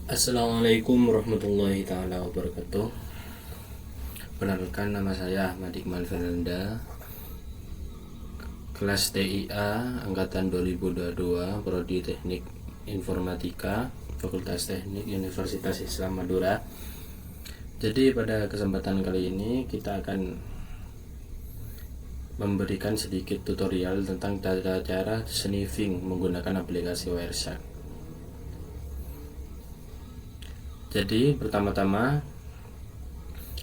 Assalamualaikum warahmatullahi taala wabarakatuh. Perkenalkan, nama saya Ahmad Iqmal Fernanda, kelas TIA angkatan 2022, prodi Teknik Informatika, Fakultas Teknik Universitas Islam Madura. Jadi pada kesempatan kali ini kita akan memberikan sedikit tutorial tentang tata cara sniffing menggunakan aplikasi Wireshark. Jadi pertama-tama,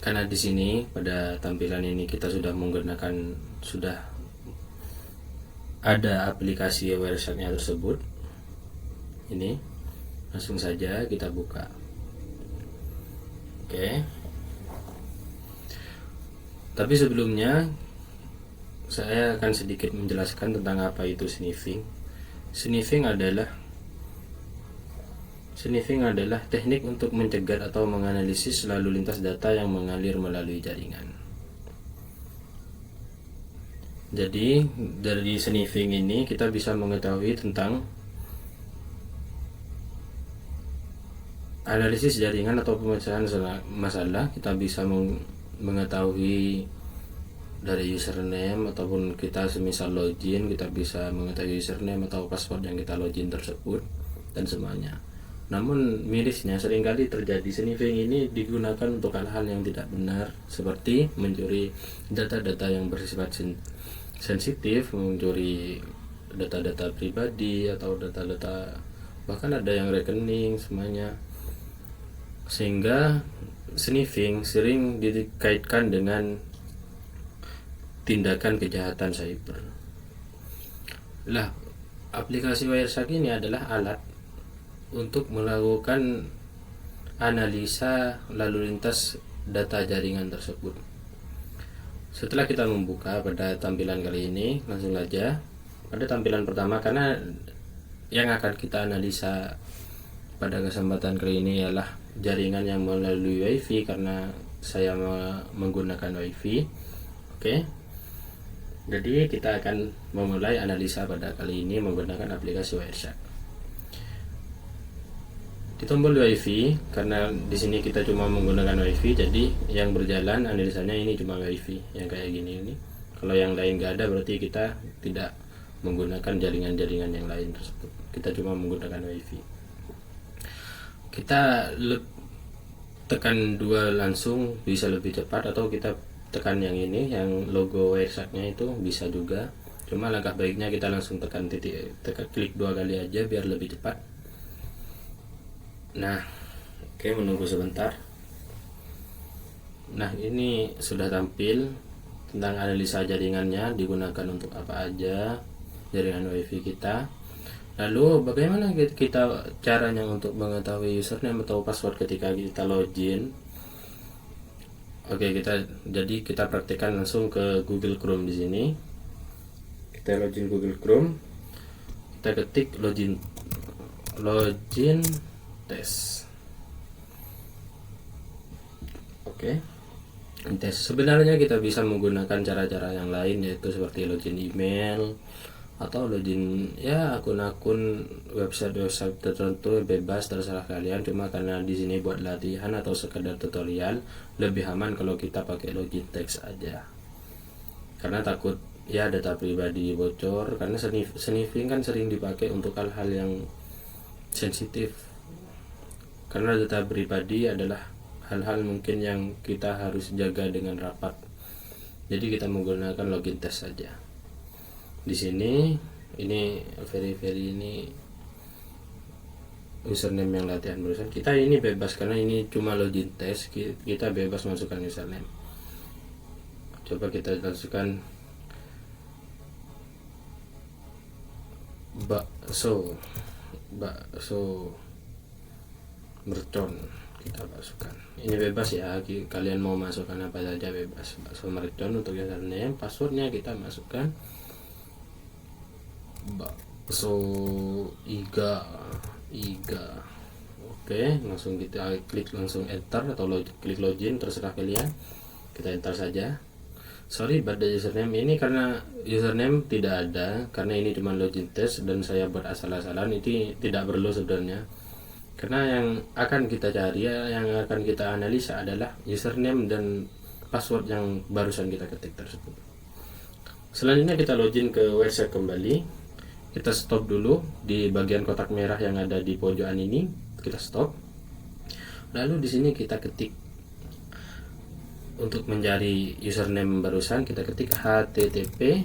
karena di sini pada tampilan ini kita sudah ada aplikasi Wireshark-nya tersebut. Ini langsung saja kita buka. Oke. Tapi sebelumnya saya akan sedikit menjelaskan tentang apa itu sniffing. Sniffing adalah teknik untuk mencegat atau menganalisis lalu lintas data yang mengalir melalui jaringan. Jadi dari sniffing ini kita bisa mengetahui tentang analisis jaringan atau pemecahan masalah. Kita bisa mengetahui dari username, ataupun kita semisal login, kita bisa mengetahui username atau password yang kita login tersebut dan semuanya. Namun mirisnya seringkali terjadi sniffing ini digunakan untuk hal-hal yang tidak benar, seperti mencuri data-data yang bersifat sensitif, mencuri data-data pribadi atau data-data, bahkan ada yang rekening semuanya. Sehingga sniffing sering dikaitkan dengan tindakan kejahatan cyber. Lah, aplikasi Wireshark ini adalah alat untuk melakukan analisa lalu lintas data jaringan tersebut. Setelah kita membuka pada tampilan kali ini, langsung saja pada tampilan pertama, karena yang akan kita analisa pada kesempatan kali ini ialah jaringan yang melalui WiFi, karena saya menggunakan WiFi. Oke. Jadi kita akan memulai analisa pada kali ini menggunakan aplikasi Wireshark. Di tombol WiFi, karena di sini kita cuma menggunakan WiFi, jadi yang berjalan analisanya ini cuma WiFi yang kayak gini ini. Kalau yang lain nggak ada, berarti kita tidak menggunakan jaringan-jaringan yang lain tersebut. Kita cuma menggunakan WiFi. Kita tekan 2 langsung bisa lebih cepat, atau kita tekan yang ini, yang logo Wireshark-nya itu bisa juga. Cuma langkah baiknya kita langsung tekan klik 2 kali aja biar lebih cepat. Nah, oke, menunggu sebentar. Nah, ini sudah tampil tentang analisa jaringannya, digunakan untuk apa aja jaringan WiFi kita. Lalu bagaimana kita caranya untuk mengetahui username atau password ketika kita login? Oke, kita praktekkan langsung ke Google Chrome di sini. Kita login Google Chrome. Kita ketik login tes. Oke. Tes. Sebenarnya kita bisa menggunakan cara-cara yang lain, yaitu seperti login email atau login akun-akun website tertentu, bebas, terserah kalian. Cuma karena di sini buat latihan atau sekedar tutorial, lebih aman kalau kita pakai login text aja. Karena takut data pribadi bocor, karena sniffing kan sering dipakai untuk hal-hal yang sensitif. Karena data pribadi adalah hal-hal mungkin yang kita harus jaga dengan rapat. Jadi kita menggunakan login test saja. Di sini ini ini username yang latihan barusan. Kita ini bebas karena ini cuma login test, kita bebas masukkan username. Coba kita masukkan bakso mercon, kita masukkan. Ini bebas ya, kalian mau masukkan apa saja bebas. Bakso mercon untuk username, passwordnya kita masukkan bakso iga. Oke, langsung kita klik langsung enter atau klik login, terserah kalian. Kita enter saja. Sorry pada username ini, karena username tidak ada, karena ini cuma login test dan saya buat asal-asalan. Itu tidak perlu sebenarnya, karena yang akan kita cari, yang akan kita analisa adalah username dan password yang barusan kita ketik tersebut. Selanjutnya kita login ke website kembali. Kita stop dulu di bagian kotak merah yang ada di pojokan ini, kita stop. Lalu di sini kita ketik, untuk mencari username barusan kita ketik http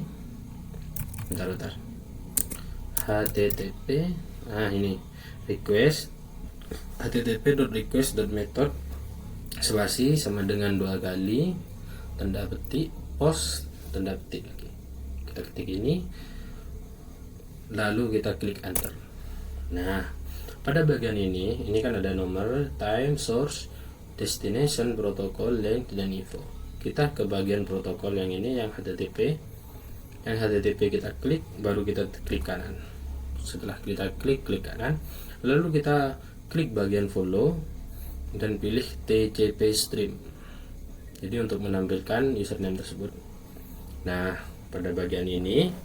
http, nah ini request, http.request.method spasi sama dengan 2 kali tanda petik post tanda petik lagi, kita ketik ini lalu kita klik enter. Nah, pada bagian ini kan ada nomor, time, source, destination, protokol, length, dan info. Kita ke bagian protokol yang ini, yang HTTP. Yang HTTP kita klik, baru kita klik kanan. Setelah kita klik kanan, lalu kita klik bagian follow dan pilih TCP stream. Jadi untuk menampilkan username tersebut. Nah, pada bagian ini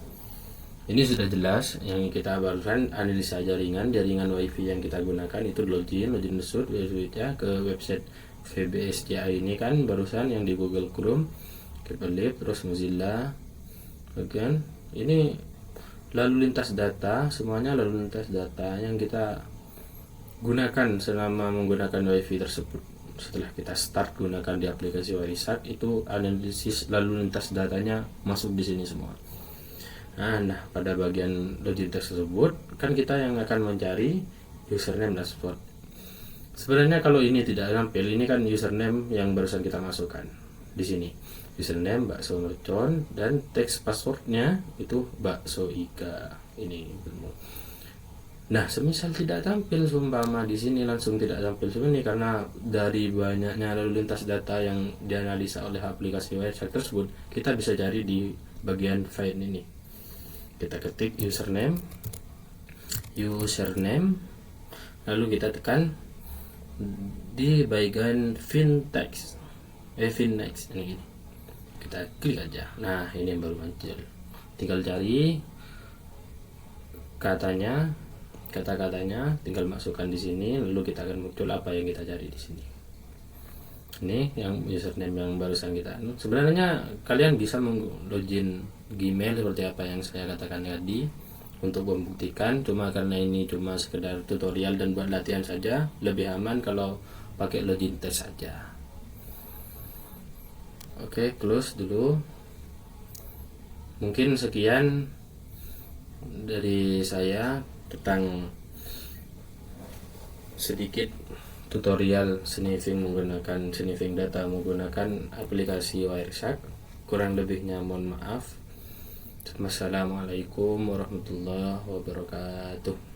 sudah jelas yang kita barusan analisa jaringan wifi yang kita gunakan itu login masuk ya ke website VBSCA ini kan barusan yang di Google Chrome, Kepelip, terus Mozilla. Oke, ini lalu lintas data, semuanya lalu lintas data yang kita gunakan selama menggunakan wifi tersebut. Setelah kita start gunakan di aplikasi Wireshark, itu analisis lalu lintas datanya masuk di sini semua. Nah, pada bagian login tersebut kan kita yang akan mencari username dan password. Sebenarnya kalau ini tidak tampil, ini kan username yang barusan kita masukkan di sini. Username bakso mercon dan teks passwordnya itu bakso Ika ini. Nah, semisal tidak tampil seumpama di sini langsung tidak tampil sebenarnya karena dari banyaknya lalu lintas data yang dianalisa oleh aplikasi Wireshark tersebut, kita bisa cari di bagian file ini. Kita ketik username, lalu kita tekan di bagian next ini, kita klik aja. Nah, ini yang baru muncul, tinggal cari kata-katanya, tinggal masukkan di sini, lalu kita akan muncul apa yang kita cari di sini. Ini yang username yang barusan kita. Sebenarnya kalian bisa login Gmail seperti apa yang saya katakan tadi untuk membuktikan, cuma karena ini cuma sekedar tutorial dan buat latihan saja, lebih aman kalau pakai login test saja. Oke, close dulu. Mungkin sekian dari saya tentang sedikit tutorial sniffing data menggunakan aplikasi Wireshark. Kurang lebihnya mohon maaf. Wassalamualaikum warahmatullahi wabarakatuh.